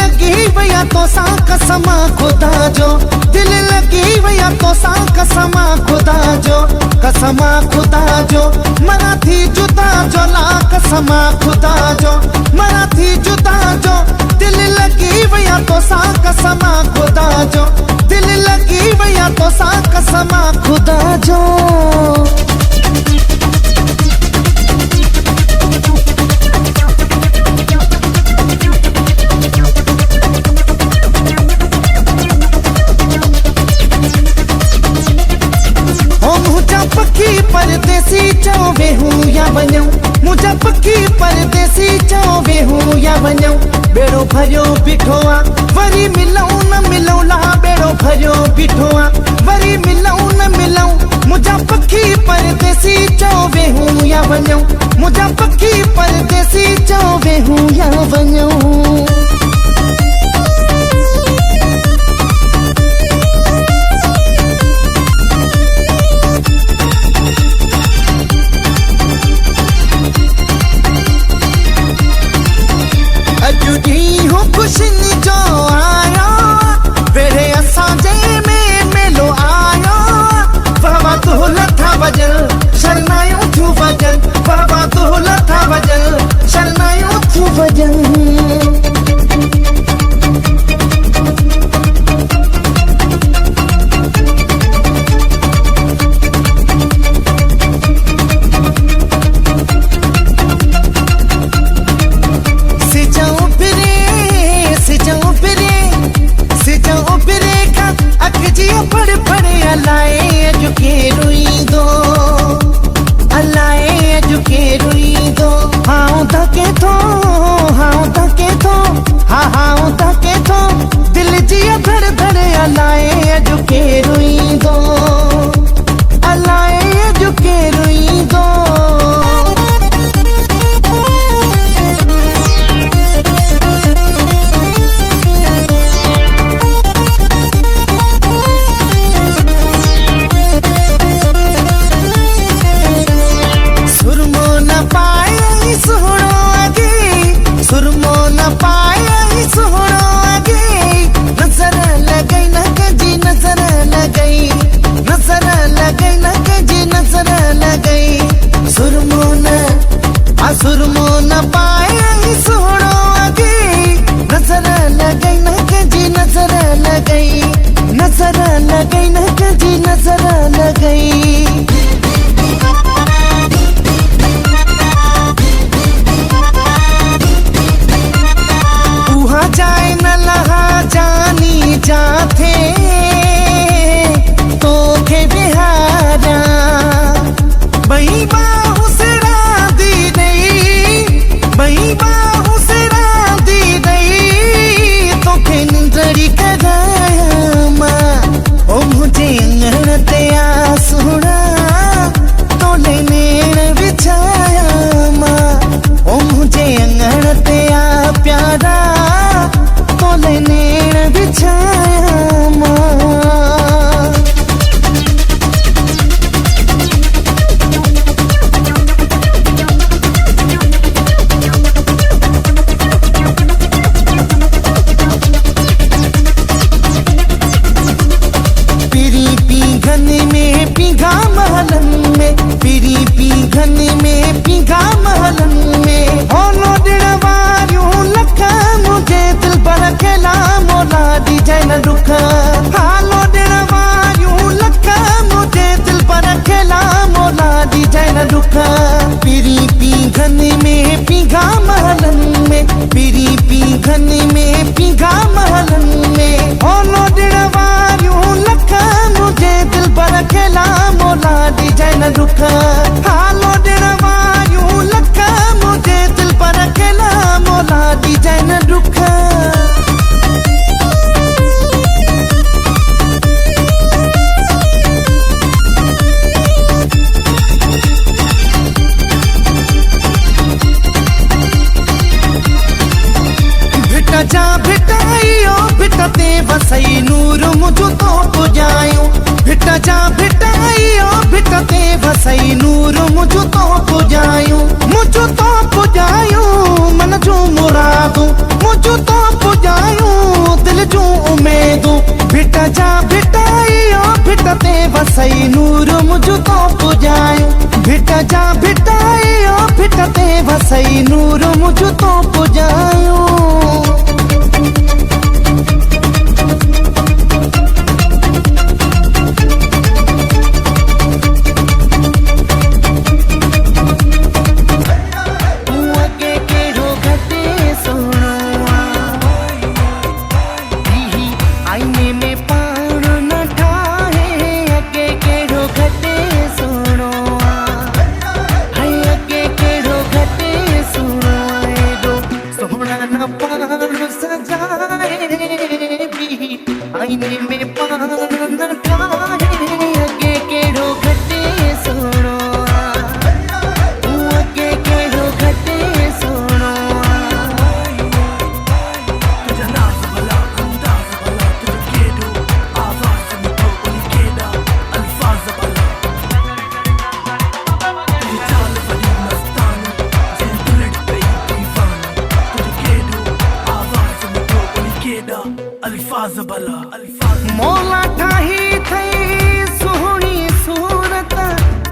लगी भैया तो सा कसमा खुदा जो, दिल लगी भैया तो सा कसमा खुदा जो, कसमा खुदा जो मरा थी जुदा जो, ला कसमा खुदा जो मरा थी जुदा जो, दिल लगी भैया तो सा कसमा खुदा जो, दिल लगी भैया तो सा कसमा खुदा जो। पक्की परदेसी चाहे हूँ या बनूं, मुझे पक्की परदेसी चाहे हूँ या बनूं, बेड़ो भरियो बिठोआ वरी मिलूं न मिलूं, ला बेड़ो भरियो बिठोआ वरी मिलूं न मिलूं, मुझे पक्की परदेसी चाहे हूँ या बनूं, मुझे पक्की परदेसी चाहे हूँ या बनूं। खुशी जो आयो वेरे असांजे में मेलो आयो, बाबा तू लथा वजन शरनायो तू वजन, बाबा तू लथा वजन शरनायो तू वजन। पड़ पड़े अलाए झुके रुई दो, अलाए झुके रुई दो, हाँ धके थो, हाँ धके थो, हाँ धके थो, दिल जिया धड़ धड़ अलाए झुके रुई दो, अलाए झुके रुई दो। सुरमो न पाए सोड़ो अगे, नजर लगई न कजी नजर लगई, नजर लगई न कजी नजर लगई। उहा जाए न लहा जानी जाथे तो खे बिहारा बही बाहु से बही बाहु से राधी गई तो के निंदड़ी कराया माँ, ओ मुझे अंगन ते आ सुना तो लेने बिछाया माँ, ओ मुझे अंगन ते आ प्यारा तो लेने बिछाया माँ। पीरी पी घन में पीघा महलन में, होलो डिणवारियूं लखा मुझे दिल पर खेला मोला डिजाइन रुखा, हालो डिणवारियूं लखा मुझे दिल पर खेला मोला डिजाइन रुखा। पीरी पी घन में पीघा महलन में, पीरी पी घन में पीघा महलन में, होलो डिणवारियूं लखा मुझे दिल पर खेला मोला डिजाइन रुखा, हालो डिणवारियूं लखा मुझे दिल पर खेला मोला डिजाइन रुखा। भिट जा भिटाइयो भिटते वसई नूर मुझो तो पुजायो, भिट जा भिटाइयो भिटते वसई नूर मुझो तो पुजायो, मुझो तो पुजायो मन जो मुरादो, मुझो तो पुजायो भिटा जा भिटाइयो भिटते वसई नूर मुझ तो पुजायो भिटा जा भिटाइयो भिटते वसई नूर मुझ तो पुजायो आईने में पान न ठाहे अगे केड़ो घटे सोनो अगे केड़ो घटे सोनो तुझा नाज भला अंदाज भला तुझ केड़ो आवाज में तो कोई केड़ा अल्फाज भला तुझ चाल बड़ी मस्ताना जे बुलेट पे दीवाना तुझ केड़ो आवाज में तो कोई केड़ा अल्फाज भला मौला ठाही थई सुहणी सूरत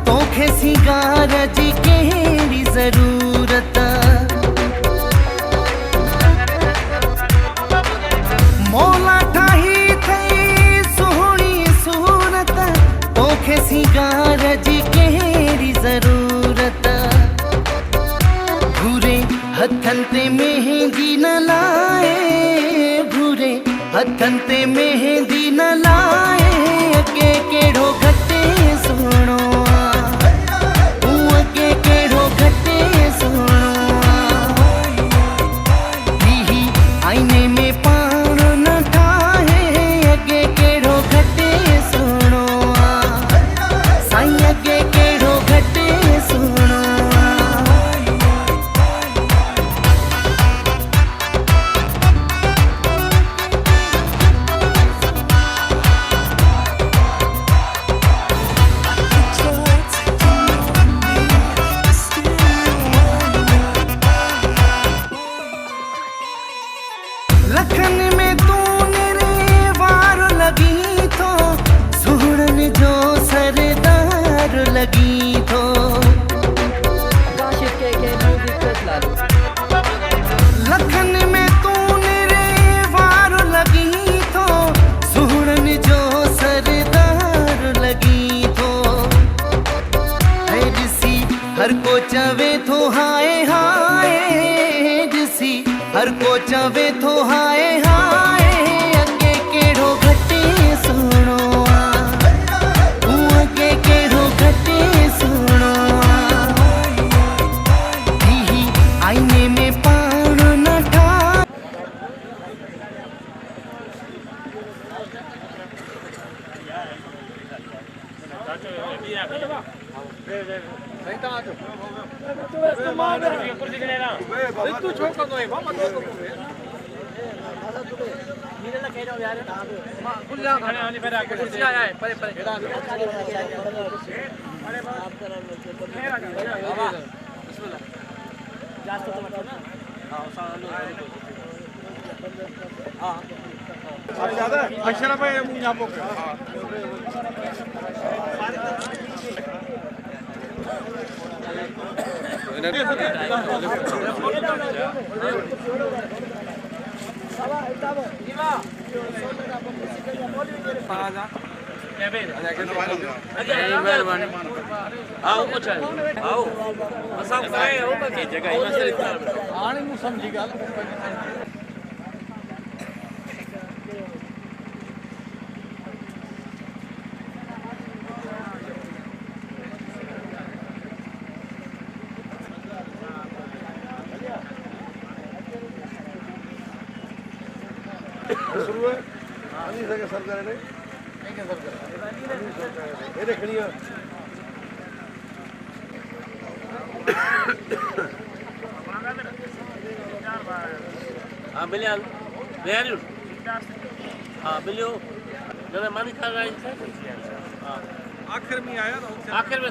तोखे सिंगार जी केड़ी जरूरत मौला ठाही थई सुहणी सूरत तोखे सिंगार जी केड़ी जरूरत भूरे हथन ते मेहंदी न लाए भूरे हथन ते मेहंदी न लाए अगे केड़ो घटे सोनो अगे केड़ो घटे सोनो आईने में पान न ठाहे अगे केड़ो घटे सोनो साईं अगे केड़ो घटे सोनो लखन में तूने रे वार लगी तो सुहड़न जो सरदार लगी तो लखन में तूने रे वार लगी तो सुहड़न जो सरदार लगी तो है जिसी हर को चवे तो हाय हाय जिसी हर को चवे तो हाय हाय अगे केड़ो घटे सोनो अगे केड़ो घटे सोनो आईने में पान न ठाहे शुरू है अभी से सर करे नहीं सर करे ये देखनी है हाँ बिलियल बिलियल हाँ बिलियो जरा मानी खा रहा है हाँ आखिर में आया ना आखिर में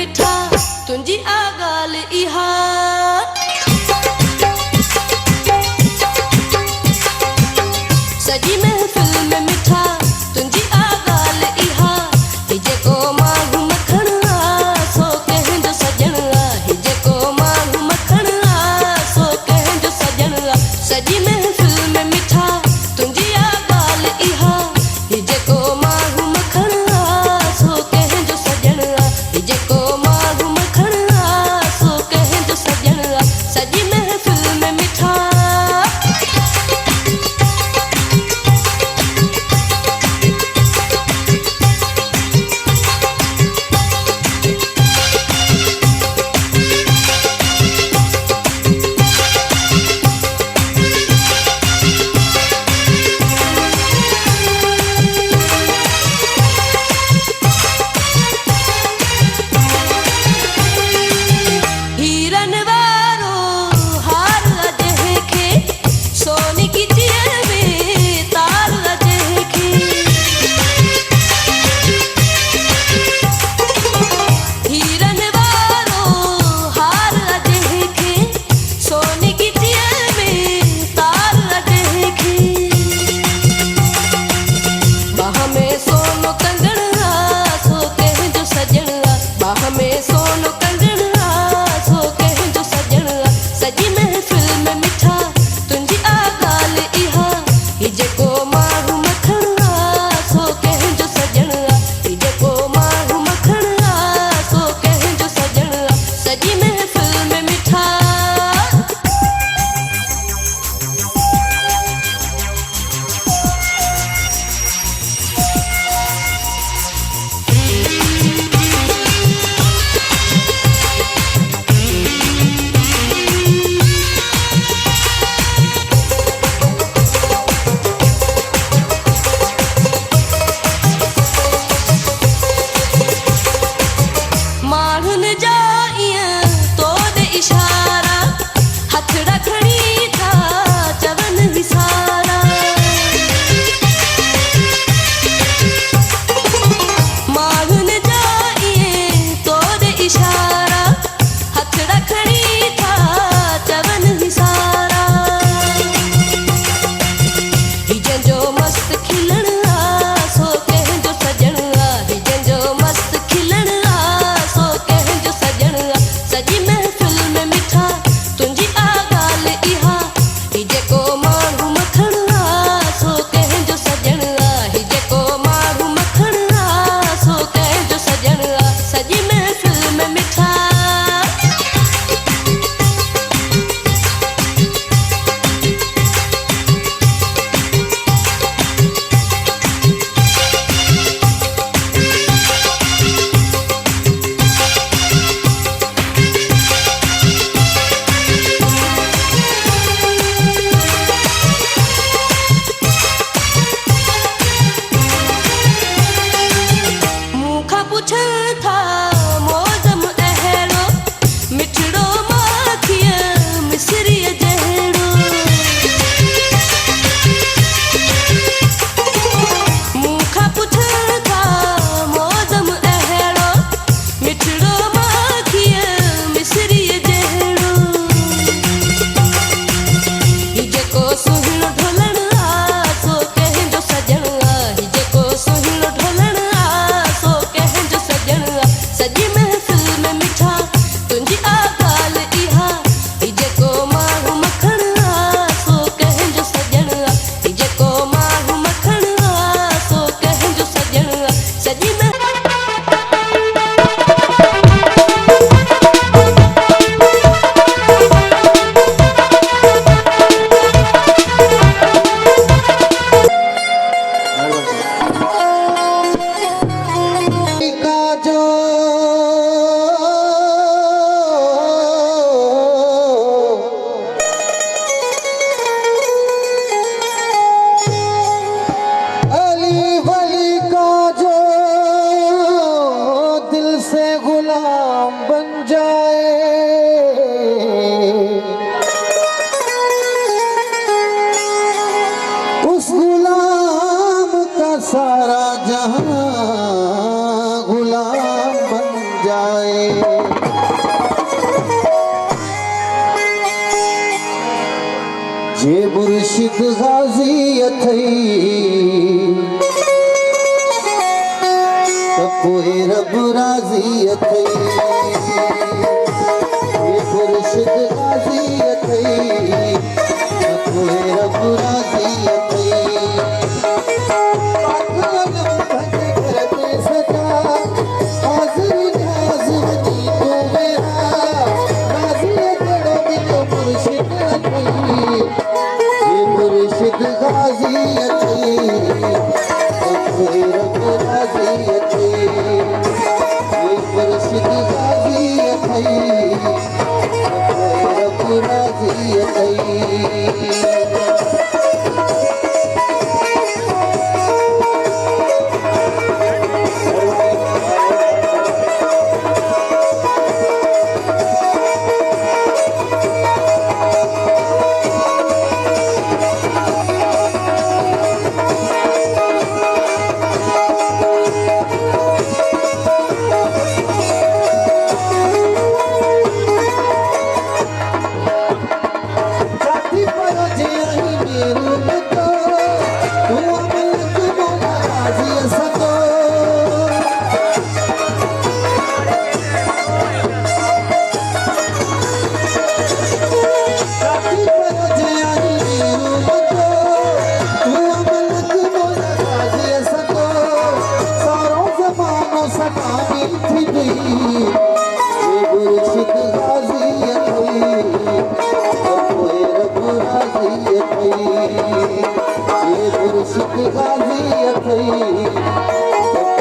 मिठा तुंजी आगाल इहा सजी महफिल में मिठा तुंजी आगाल इहा हिजे को मांगू मखण सो कहन जो सजन हिजे को मांगू मखण सो कहन जो सजन सजी महफिल में मिठा तुंजी आगाल इहा हिजे को मांगू मखण सो कहन जो सजन हिजे को मांगू मखण सो कहन जो सजन सजी महफिल में मिठा हीरन वारो हार अजहे खे सोने की चियर में तार अजहे खे हीरन वारो हार अजहे खे सोने की चियर में तार अजहे खे बाह में सोनो कंगन सो कह जो सजन बाह में सोनो कंगन सो कह जो सजन सजी महफिल में मिठा तुंजी आगाल इहा हिजे को मारू मखण सो कह जो सजन हिजे को मारू मखण सो कह जो सजन सजी महफिल में मिठा माण्हुन जा ईअं तो दे इशारा हथ रखणी था चवन विसारा माण्हुन जा ईअं तो दे इशारा हथ रखणी था चवन विसारा हिजन जो मस्त खिलण सो कह जो सजन हिजन जो मस्त खिलण सो कह जो सजन सजी महफिल में मिठा तुंजी आगाल इहा हिजे को मारू मखण सो कह जो सजन हिजे को मारू मखण सो कह जो सजन सजी महफिल में मिठा मूंखा पुछण था मौजम अहिड़ो मिठड़ो माखिय मिसरीअ जहिड़ो मूंखा पुछण था मौजम अहिड़ो मिठड़ो माखिय मिसरीअ जहिड़ो हिजे को सुहिणो ढोलण सो कह जो सजन हिजे को सुहिणो ढोलण सो कह जो सजन सजी महफिल में मिठा तुंजी आगाल इहा हिजे को मारू मखण सो कह जो सजन हिजे को मारू मखण सो कह जो सजन सजी का जो अली वली का जो दिल से गुलाम बन जाए उस गुलाम का सारा जहां गुलाम बन जाए। मुर्शिद गाजी अथई त पोइ रब राज़ी अथई मुर्शिद गाजी अथई त पोइ रब राज़ी अथई मुर्शिद गाजी अथई पोइ रब राज़ी अथई मुर्शिद गाजी अथई पोइ रब राज़ी अथई मुर्शिद गाजी अथई पोइ रब राज़ी अथई मुर्शिद गाजी अथई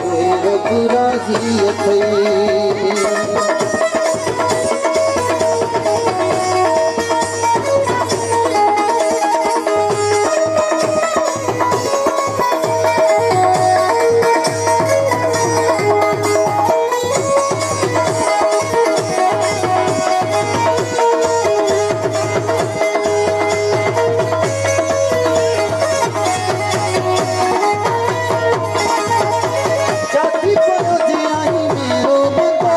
पोइ रब राज़ी अथई जाती पर जे आई मेरो बंदा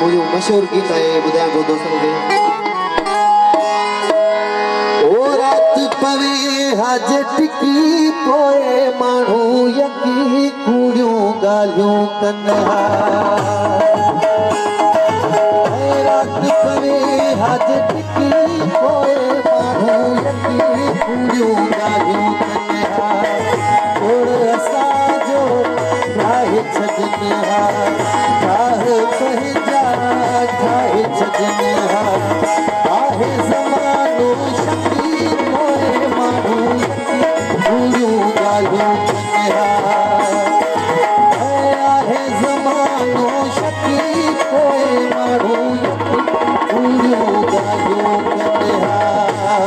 मुंहिंजो मशहूरु गीत आहे ॿुधायां थो दोस्तनि खे ओ राति पवे हाज टिकी पोइ माण्हू यकी कूड़ियूं ॻाल्हियूं कनि राति पवे हाज टिकी पोइ माण्हू यकी कूड़ियूं ॻाल्हियूं कनि थोड़ असांजो ठाहे छॾनि ठाहे पंहिंजा ठाहे छॾनि आहे ज़मानो शकी पोइ माण्हू कूड़ियूं ॻाल्हियूं कनि आहे ज़मानो शकी पोइ माण्हू कूड़ियूं ॻाल्हियूं कनि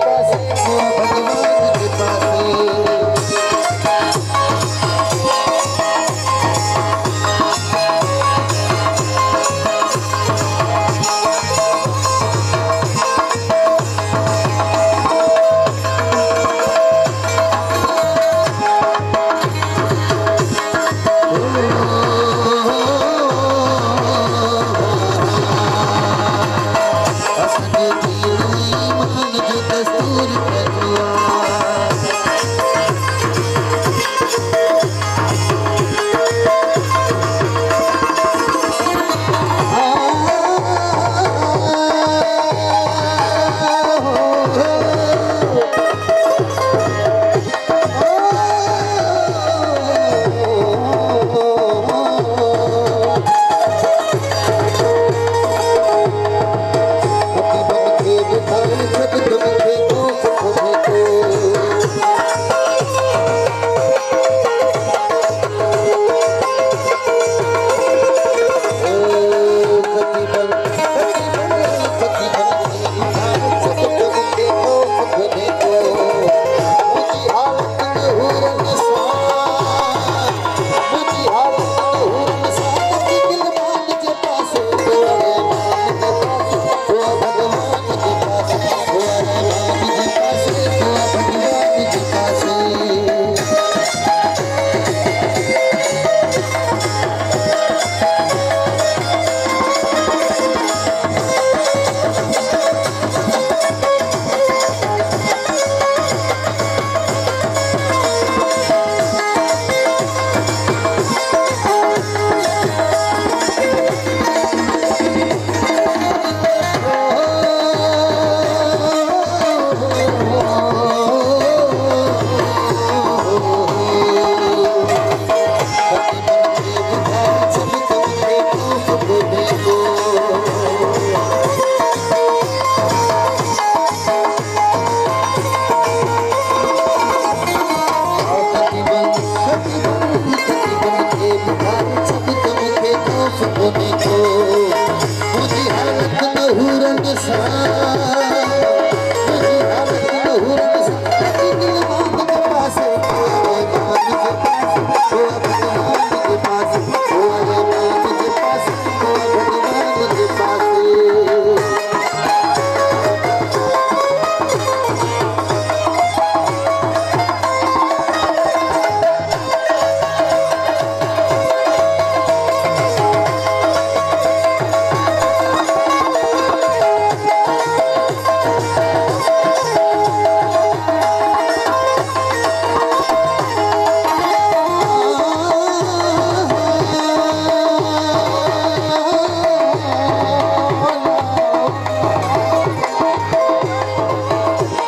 पास भगवान के पासे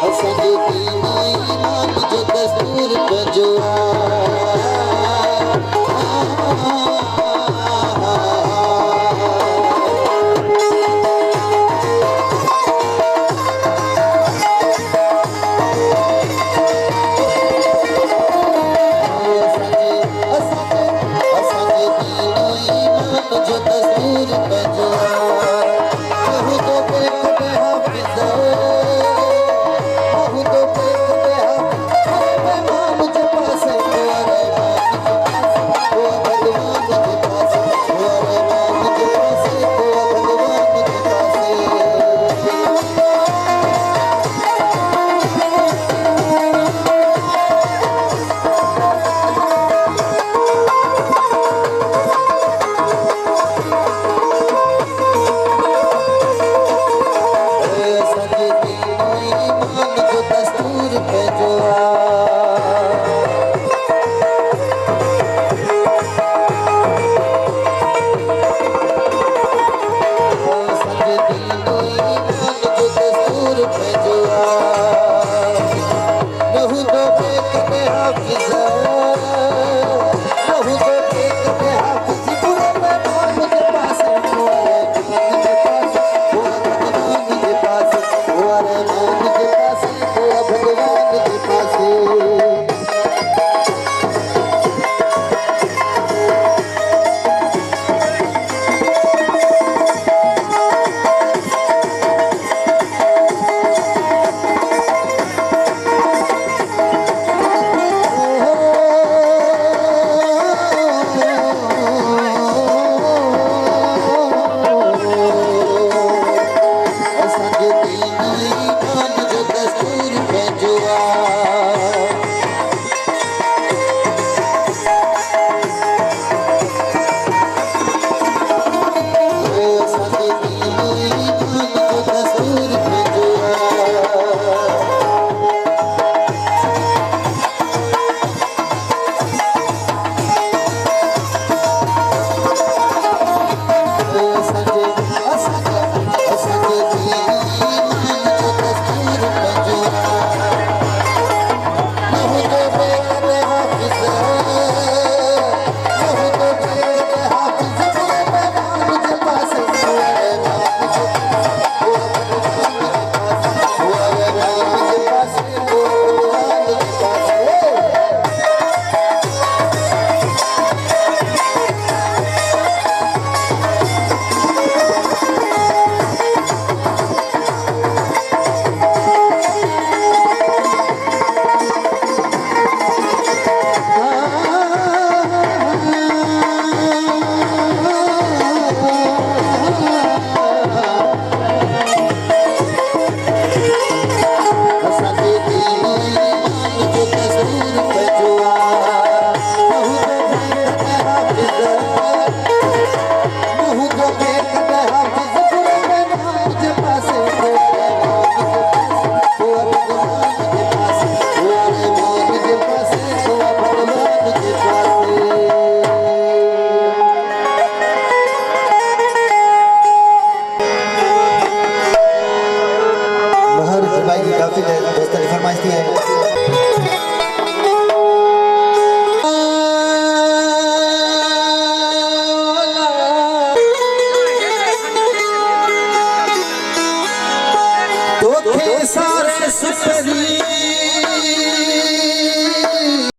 असांजे दीन